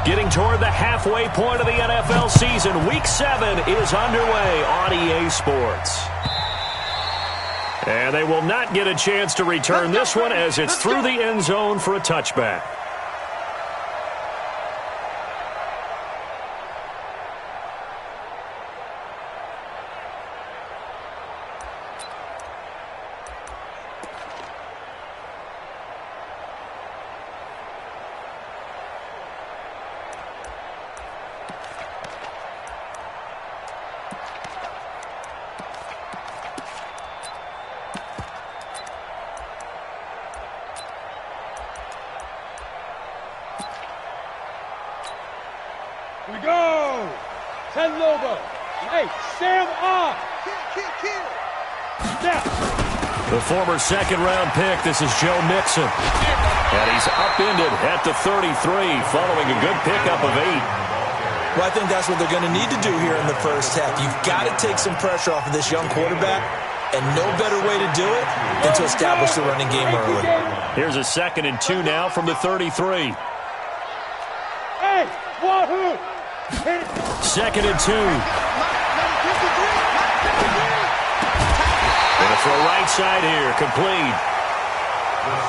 Getting toward the halfway point of the NFL season, Week 7 is underway on EA Sports. And they will not get a chance to return this one as it's through the end zone for a touchback. Here we go! 10 Lobo. Hey, Sam off! Kill! Snap! The former second-round pick, this is Joe Mixon. And he's upended at the 33 following a good pickup of 8. Well, I think that's what they're going to need to do here in the first half. You've got to take some pressure off of this young quarterback, and no better way to do it than to establish the running game early. Here's a 2nd and 2 now from the 33. Hey, wahoo! 2nd and 2. And a throw right side here, complete.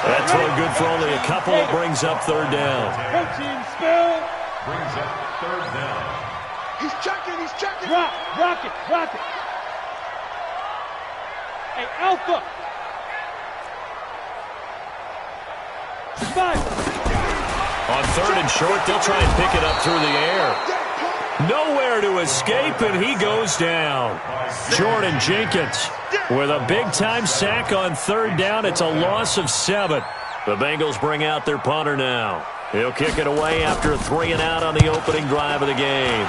That throw good for only a couple. It brings up 3rd down. Coaching spill. Brings up 3rd down. He's checking. Rock it. Hey, Alpha. Spike. On 3rd and short, they'll try and pick it up through the air. Nowhere to escape, and he goes down. Jordan Jenkins with a big-time sack on 3rd down. It's a loss of 7. The Bengals bring out their punter now. He'll kick it away after a 3-and-out on the opening drive of the game.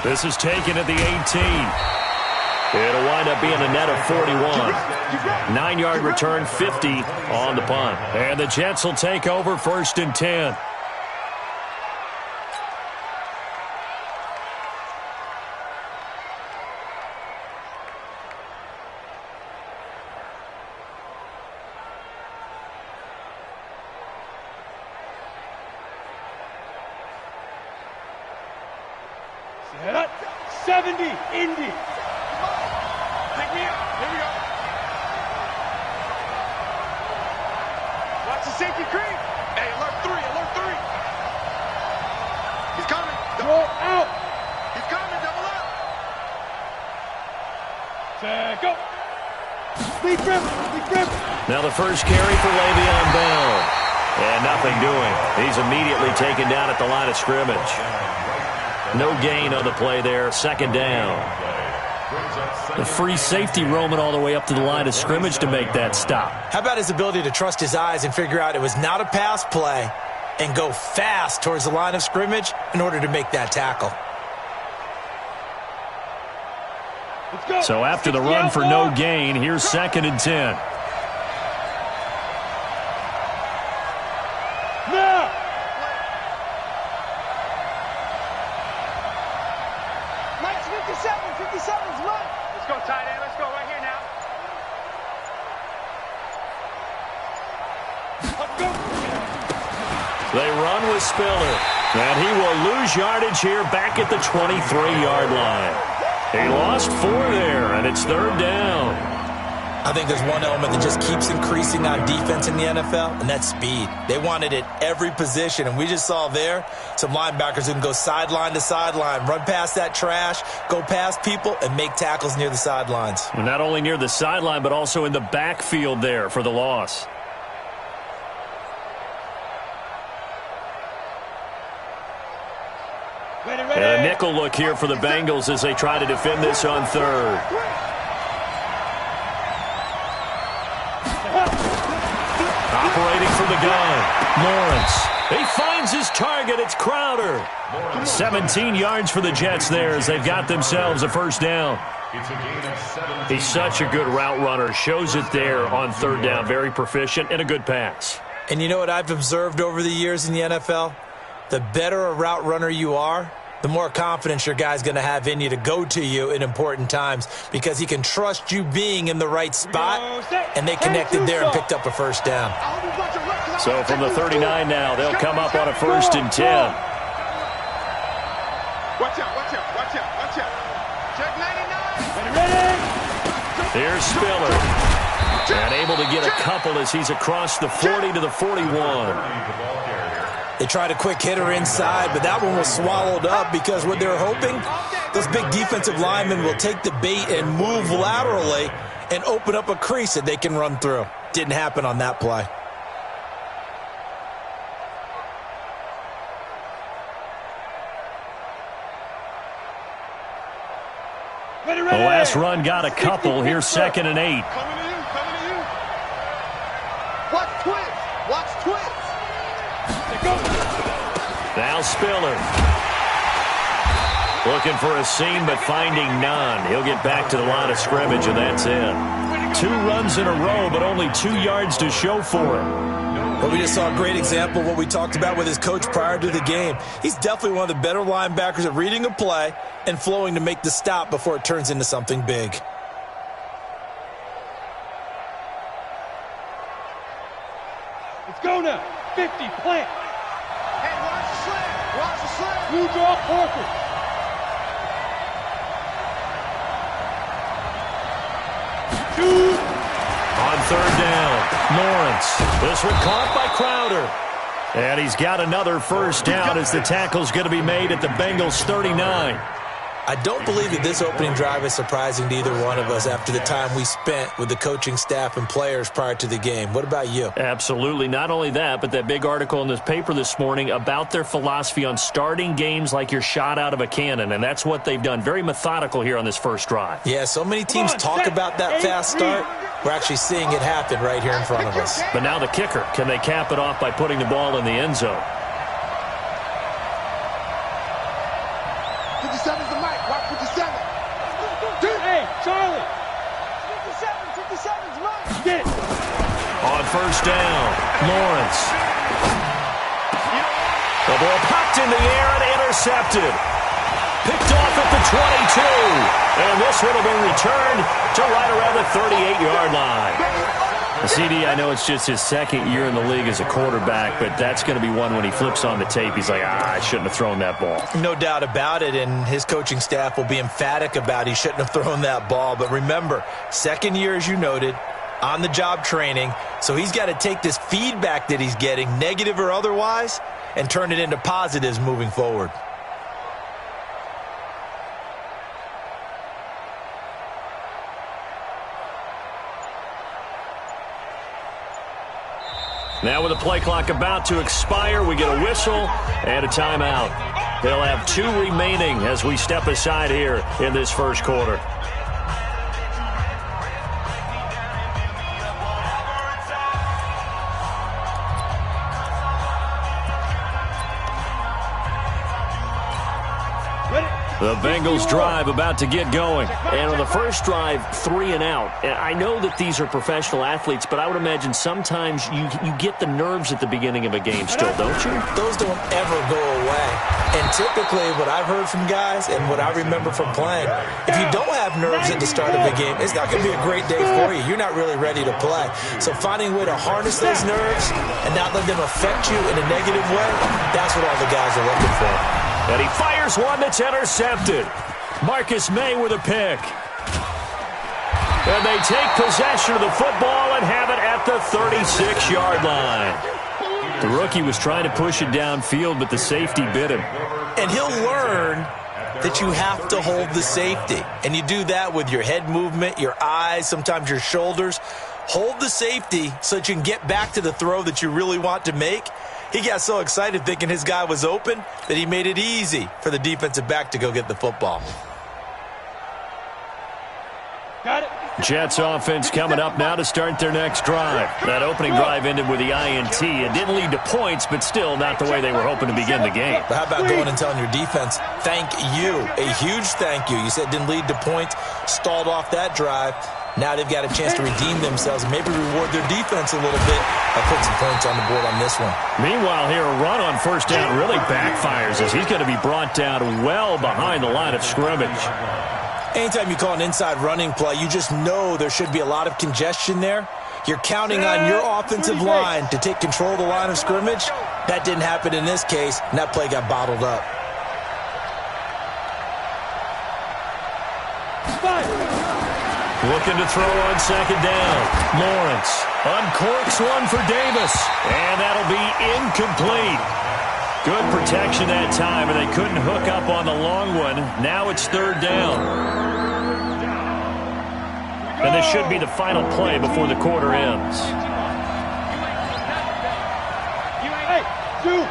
This is taken at the 18. It'll wind up being a net of 41. 9-yard return, 50 on the punt. And the Jets will take over 1st and 10. Set up. 70, Indy. Pick me up. Here we go. Watch the safety creep. Hey, alert 3. He's coming. Go out. He's coming. Double up. Set, go. Speed grip. Now the first carry for Le'Veon Bell. And nothing doing. He's immediately taken down at the line of scrimmage. No gain on the play there. 2nd down. The free safety roaming all the way up to the line of scrimmage to make that stop. How about his ability to trust his eyes and figure out it was not a pass play and go fast towards the line of scrimmage in order to make that tackle? Let's go. So after the run for no gain, here's 2nd and 10. Now. Mike's 57's run. Let's go, tight end. Let's go right here now. Let's go. They run with Spiller. And he will lose yardage here back at the 23-yard line. He lost 4 there, and it's 3rd down. I think there's one element that just keeps increasing on defense in the NFL, and that's speed. They want it at every position, and we just saw there some linebackers who can go sideline to sideline, run past that trash, go past people, and make tackles near the sidelines. Well, not only near the sideline, but also in the backfield there for the loss. Ready. And a nickel look here for the Bengals as they try to defend this on 3rd. Operating from the gun, Lawrence. He finds his target. It's Crowder. 17 yards for the Jets there as they've got themselves a 1st down. He's such a good route runner. Shows it there on 3rd down. Very proficient and a good pass. And you know what I've observed over the years in the NFL? The better a route runner you are, the more confidence your guy's going to have in you to go to you in important times because he can trust you being in the right spot, and they connected there and picked up a 1st down. I hope you brought your left So from the 39 now, they'll come up on a 1st and 10. Watch out, watch out, watch out, watch out. Check 99. Ready? Here's Spiller. And able to get a couple as he's across the 40 to the 41. They tried a quick hitter inside, but that one was swallowed up because what they're hoping, those big defensive linemen will take the bait and move laterally and open up a crease that they can run through. Didn't happen on that play. Ready, The ready. last run got a couple. Here's 2nd and 8. Coming to you, coming to you. Watch twins. Watch twins. Now Spiller. Looking for a seam, but finding none. He'll get back to the line of scrimmage, and that's it. 2 runs in a row, but only 2 yards to show for it. But we just saw a great example of what we talked about with his coach prior to the game. He's definitely one of the better linebackers at reading a play and flowing to make the stop before it turns into something big. Let's go now. 50, plant. Hey, watch the slam. Watch the slam. Blue draw, Parker. Shoot. On 3rd down, Lawrence. This one caught by Crowder. And he's got another 1st down as the tackle's going to be made at the Bengals' 39. I don't believe that this opening drive is surprising to either one of us after the time we spent with the coaching staff and players prior to the game. What about you? Absolutely. Not only that, but that big article in this paper this morning about their philosophy on starting games like you're shot out of a cannon, and that's what they've done. Very methodical here on this first drive. Yeah, so many teams talk about that fast start. We're actually seeing it happen right here in front of us. But now the kicker. Can they cap it off by putting the ball in the end zone? 57's the mic. Watch 57. Hey, Charlie. 57's Mike. Get it. On 1st down, Lawrence. The ball popped in the air and intercepted. Picked off at the 22. And this one will be returned to right around the 38-yard line. CD, I know it's just his 2nd year in the league as a quarterback, but that's going to be one when he flips on the tape. He's like, I shouldn't have thrown that ball. No doubt about it, and his coaching staff will be emphatic about he shouldn't have thrown that ball. But remember, 2nd year, as you noted, on-the-job training, so he's got to take this feedback that he's getting, negative or otherwise, and turn it into positives moving forward. Now with the play clock about to expire, we get a whistle and a timeout. They'll have 2 remaining as we step aside here in this first quarter. The Bengals drive about to get going. And on the first drive, 3 and out. And I know that these are professional athletes, but I would imagine sometimes you get the nerves at the beginning of a game still, don't you? Those don't ever go away. And typically what I've heard from guys and what I remember from playing, if you don't have nerves at the start of a game, it's not going to be a great day for you. You're not really ready to play. So finding a way to harness those nerves and not let them affect you in a negative way, that's what all the guys are looking for. And he fires one that's intercepted. Marcus May with a pick. And they take possession of the football and have it at the 36-yard line. The rookie was trying to push it downfield, but the safety bit him. And he'll learn that you have to hold the safety. And you do that with your head movement, your eyes, sometimes your shoulders. Hold the safety so that you can get back to the throw that you really want to make. He got so excited thinking his guy was open that he made it easy for the defensive back to go get the football. Got it. Jets offense coming up now to start their next drive. That opening drive ended with the INT. It didn't lead to points, but still not the way they were hoping to begin the game. But how about going and telling your defense, thank you, a huge thank you. You said it didn't lead to points, stalled off that drive. Now they've got a chance to redeem themselves and maybe reward their defense a little bit by putting some points on the board on this one. Meanwhile, here a run on first down really backfires as he's going to be brought down well behind the line of scrimmage. Anytime you call an inside running play, you just know there should be a lot of congestion there. You're counting on your offensive line to take control of the line of scrimmage. That didn't happen in this case, and that play got bottled up. Looking to throw on second down. Lawrence uncorks one for Davis, and that'll be incomplete. Good protection that time, and they couldn't hook up on the long one. Now it's third down. And this should be the final play before the quarter ends. Hey, dude.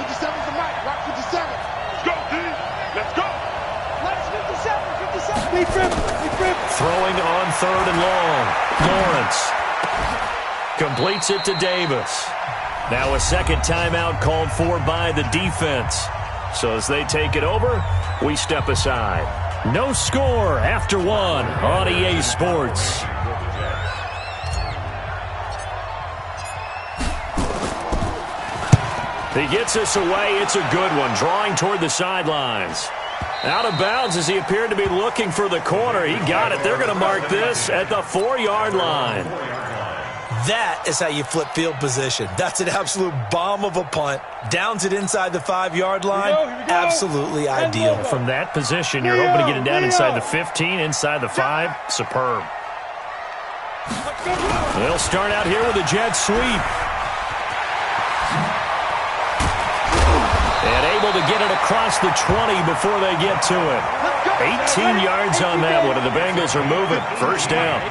57's the mic. Rock 57. Let's go, D. Let's go. Let's 57. 57. Throwing on third and long. Lawrence completes it to Davis. Now a second timeout called for by the defense. So as they take it over, we step aside. No score after one on EA Sports. He gets us away. It's a good one. Drawing toward the sidelines. Out of bounds as he appeared to be looking for the corner. He got it. They're going to mark this at the 4-yard line. That is how you flip field position. That's an absolute bomb of a punt. Downs it inside the 5-yard line. Here we go. Absolutely ideal. From that position, you're hoping to get it down inside the 15, inside the 5. Superb. They'll start out here with a jet sweep. And able to get it across the 20 before they get to it. 18 yards on that one, and the Bengals are moving. First down.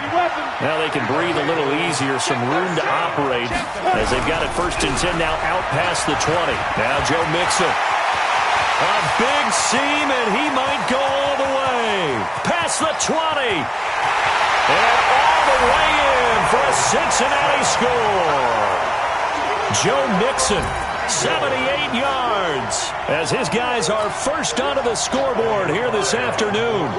Now they can breathe a little easier, some room to operate as they've got it first and 10 now out past the 20. Now Joe Mixon. A big seam, and he might go all the way. Past the 20. And all the way in for a Cincinnati score. Joe Mixon, 78 yards, as his guys are first onto the scoreboard here this afternoon.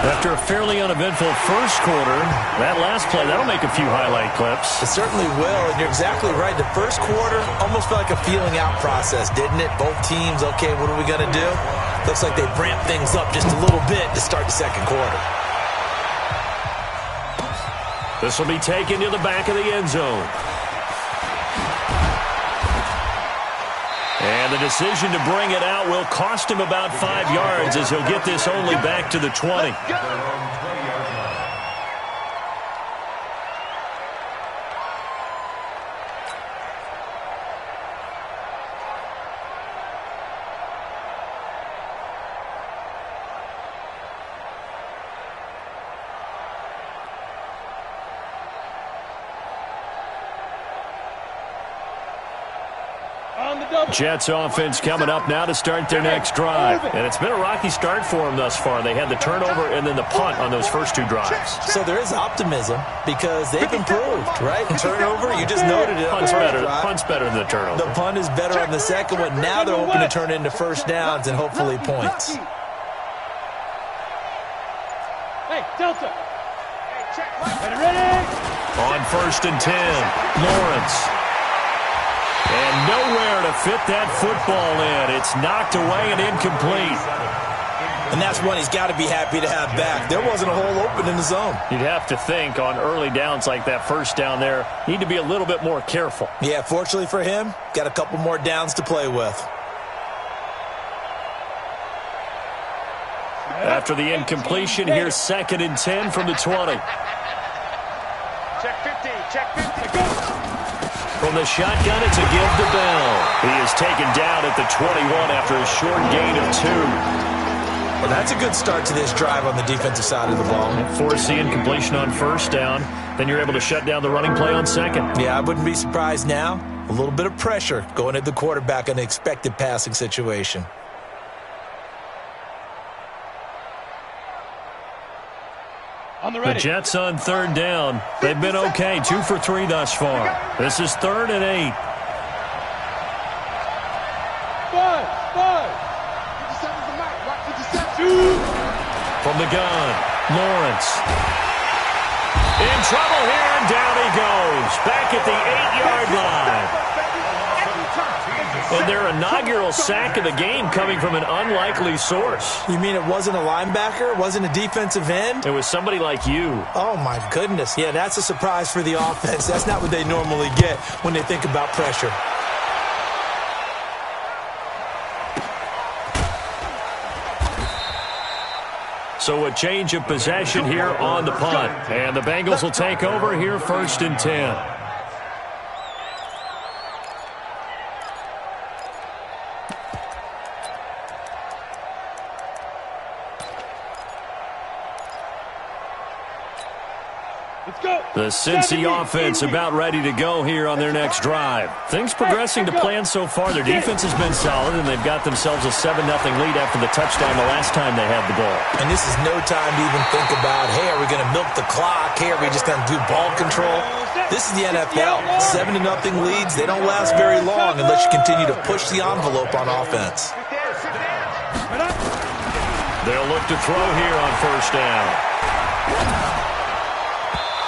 After a fairly uneventful first quarter, that last play, that'll make a few highlight clips. It certainly will, and you're exactly right. The first quarter almost felt like a feeling out process, didn't it? Both teams, okay, what are we going to do? Looks like they've ramped things up just a little bit to start the second quarter. This will be taken to the back of the end zone. And the decision to bring it out will cost him about 5 yards as he'll get this only back to the 20. Jets offense coming up now to start their next drive. And it's been a rocky start for them thus far. They had the turnover and then the punt on those first two drives. So there is optimism because they've improved, right? Turnover, you just noted it. Punt's better than the turnover. The punt is better on the second one. Now they're hoping to turn it into first downs and hopefully points. Hey, Delta. Ready? On first and 10, Lawrence. And nowhere to fit that football in. It's knocked away and incomplete. And that's one he's got to be happy to have back. There wasn't a hole open in the zone. You'd have to think on early downs like that first down there, need to be a little bit more careful. Yeah, fortunately for him, got a couple more downs to play with. After the incompletion, here's second and 10 from the 20. Check 50. Check 50. From the shotgun, it's a give to Bell. He is taken down at the 21 after a short gain of 2. Well, that's a good start to this drive on the defensive side of the ball. Force the incompletion on first down. Then you're able to shut down the running play on second. Yeah, I wouldn't be surprised now. A little bit of pressure going at the quarterback in an expected passing situation. The Jets on third down. They've been okay. 2 for 3 thus far. This is 3rd and 8. 5. 57's the mic. Rock 57. From the gun, Lawrence. In trouble here, and down he goes. Back at the 8-yard line. And their inaugural sack of the game coming from an unlikely source. You mean it wasn't a linebacker? It wasn't a defensive end? It was somebody like you. Oh, my goodness. Yeah, that's a surprise for the offense. That's not what they normally get when they think about pressure. So a change of possession here on the punt. And the Bengals will take over here 1st and 10. The Cincy offense about ready to go here on their next drive. Things progressing to plan so far. Their defense has been solid, and they've got themselves a 7-0 lead after the touchdown the last time they had the ball. And this is no time to even think about, hey, are we going to milk the clock? Hey, are we just going to do ball control? This is the NFL. 7-0 leads, they don't last very long unless you continue to push the envelope on offense. They'll look to throw here on 1st down.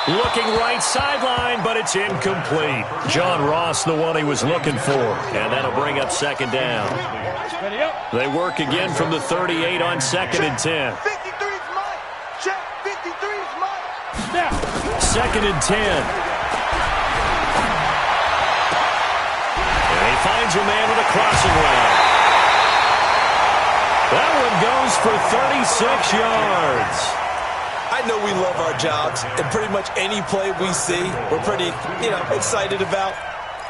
Looking right sideline, but it's incomplete. John Ross, the one he was looking for. And that'll bring up 2nd down. They work again from the 38 on 2nd and 10. 53's mine. Check. 53's mine. 2nd and 10. And he finds a man with a crossing route. That one goes for 36 yards. I know we love our jobs, and pretty much any play we see, we're pretty, excited about.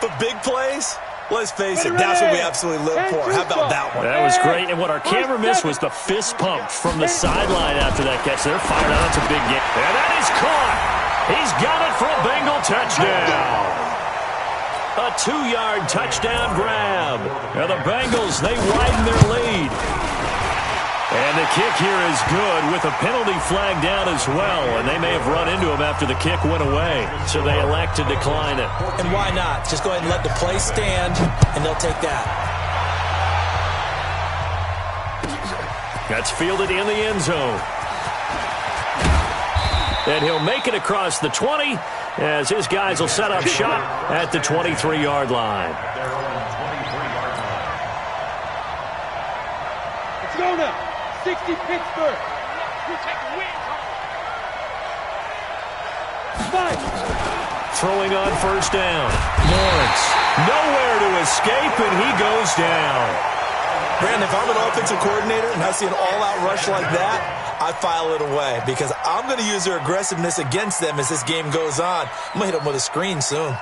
But big plays, let's face it, that's what we absolutely live for. How about that one? That was great, and what our camera missed was the fist pump from the sideline after that catch. They're fired out. That's a big game. And that is caught. He's got it for a Bengal touchdown. A 2-yard touchdown grab. And the Bengals, they widen their lead. And the kick here is good with a penalty flag down as well. And they may have run into him after the kick went away. So they elect to decline it. And why not? Just go ahead and let the play stand, and they'll take that. That's fielded in the end zone. And he'll make it across the 20 as his guys will set up shop at the 23-yard line. Let's go now. 60 Pittsburgh. We take the win. Five. Throwing on 1st down. Lawrence. Nowhere to escape, and he goes down. Brandon, if I'm an offensive coordinator and I see an all-out rush like that, I file it away because I'm going to use their aggressiveness against them as this game goes on. I'm going to hit them with a screen soon.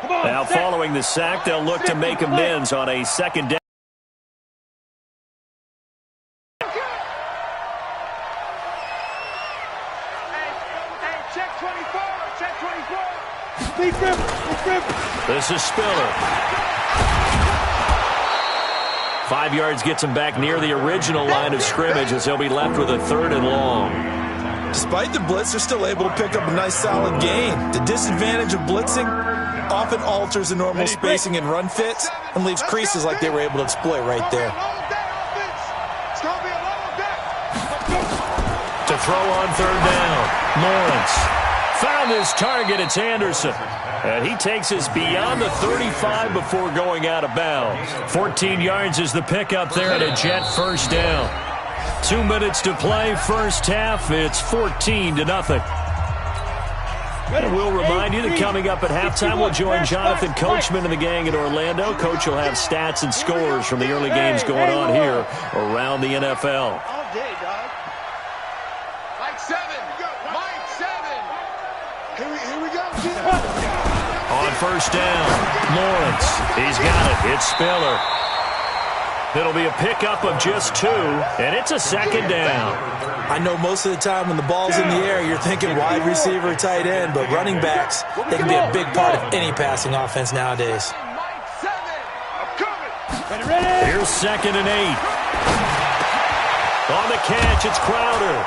Now following the sack, they'll look to make amends on a 2nd down. Check 24. Check 24. This is Spiller. 5 yards gets him back near the original line of scrimmage as they'll be left with a 3rd and long. Despite the blitz, they're still able to pick up a nice solid gain. The disadvantage of blitzing often alters the normal spacing and run fits and leaves creases like they were able to exploit right there. To throw on 3rd down, Lawrence found his target. It's Anderson, and he takes us beyond the 35 before going out of bounds. 14 yards is the pickup there at a Jet 1st down. 2 minutes to play, 1st half. It's 14-0. And we'll remind you that coming up at halftime, we'll join Jonathan Coachman and the gang in Orlando. Coach will have stats and scores from the early games going on here around the NFL. All day, dog. Mike 7. Mike 7. Here we go. On 1st down, Lawrence. He's got it. It's Spiller. It'll be a pickup of just 2, and it's a 2nd down. I know most of the time when the ball's in the air, you're thinking wide receiver, tight end, but running backs, they can be a big part of any passing offense nowadays. Here's 2nd and 8. On the catch, it's Crowder.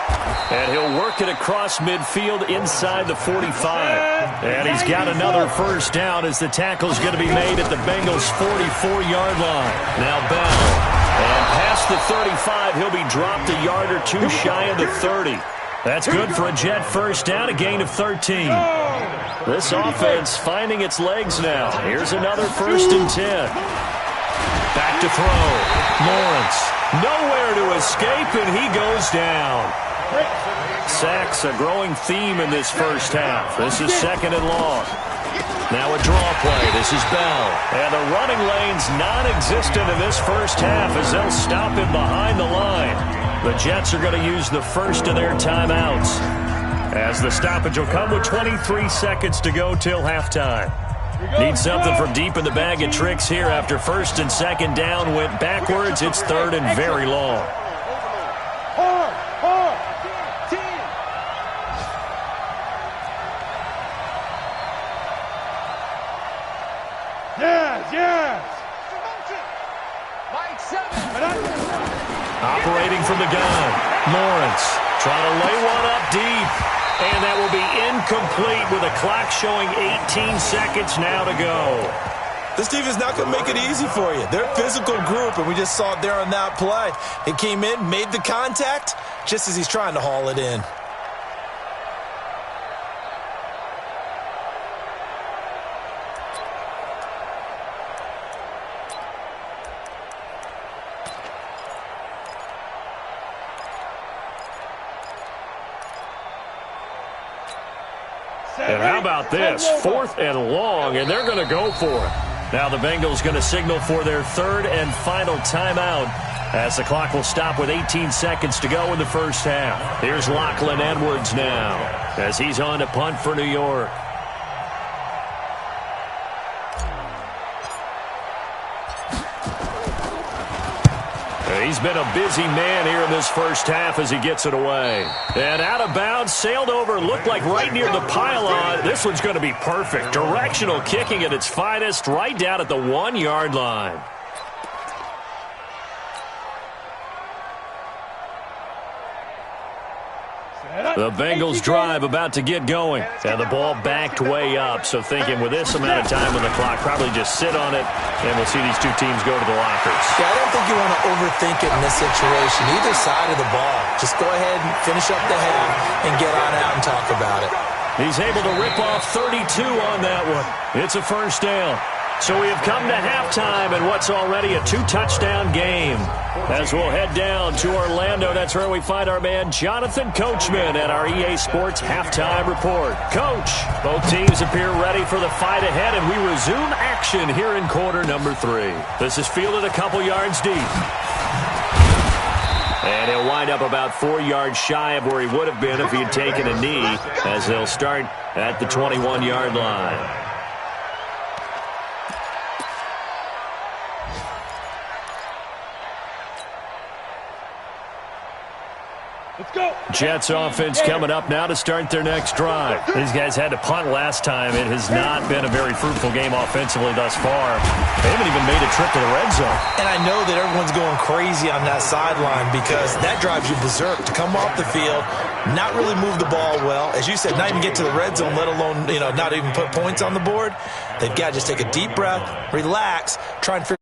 And he'll work it across midfield inside the 45. And he's got another 1st down as the tackle's going to be made at the Bengals' 44-yard line. Now Bell. And pass past the 35. He'll be dropped a yard or two shy of the 30. That's good for a Jet first down, a gain of 13. This offense finding its legs now. Here's another 1st and 10. Back to throw. Lawrence. Nowhere to escape, and he goes down. Sacks a growing theme in this first half. This is 2nd and long. Now a draw play. This is Bell. And the running lane's non-existent in this first half as they'll stop him behind the line. The Jets are going to use the first of their timeouts, as the stoppage will come with 23 seconds to go till halftime. Need something from deep in the bag of tricks here after 1st and 2nd down went backwards. It's 3rd and very long. Operating from the gun. Lawrence trying to lay one up deep. And that will be incomplete with a clock showing 18 seconds now to go. This defense is not going to make it easy for you. They're a physical group, and we just saw it there on that play. It came in, made the contact, just as he's trying to haul it in. And how about this? 4th and long, and they're going to go for it. Now the Bengals going to signal for their 3rd and final timeout as the clock will stop with 18 seconds to go in the first half. Here's Lachlan Edwards now as he's on to punt for New York. He's been a busy man here in this first half as he gets it away. And out of bounds, sailed over, looked like right near the pylon. This one's going to be perfect. Directional kicking at its finest, right down at the 1-yard line. The Bengals drive about to get going. And the ball backed way up. So thinking with this amount of time on the clock, probably just sit on it, and we'll see these two teams go to the lockers. Yeah, I don't think you want to overthink it in this situation. Either side of the ball. Just go ahead and finish up the half and get on out and talk about it. He's able to rip off 32 on that one. It's a first down. So we have come to halftime in what's already a 2-touchdown game. As we'll head down to Orlando, that's where we find our man Jonathan Coachman at our EA Sports Halftime Report. Coach, both teams appear ready for the fight ahead, and we resume action here in quarter number 3. This is fielded a couple yards deep. And he'll wind up about 4 yards shy of where he would have been if he had taken a knee, as they'll start at the 21-yard line. Let's go. Jets offense coming up now to start their next drive. These guys had to punt last time. It has not been a very fruitful game offensively thus far. They haven't even made a trip to the red zone. And I know that everyone's going crazy on that sideline because that drives you berserk to come off the field, not really move the ball well. As you said, not even get to the red zone, let alone, not even put points on the board. They've got to just take a deep breath, relax, try and figure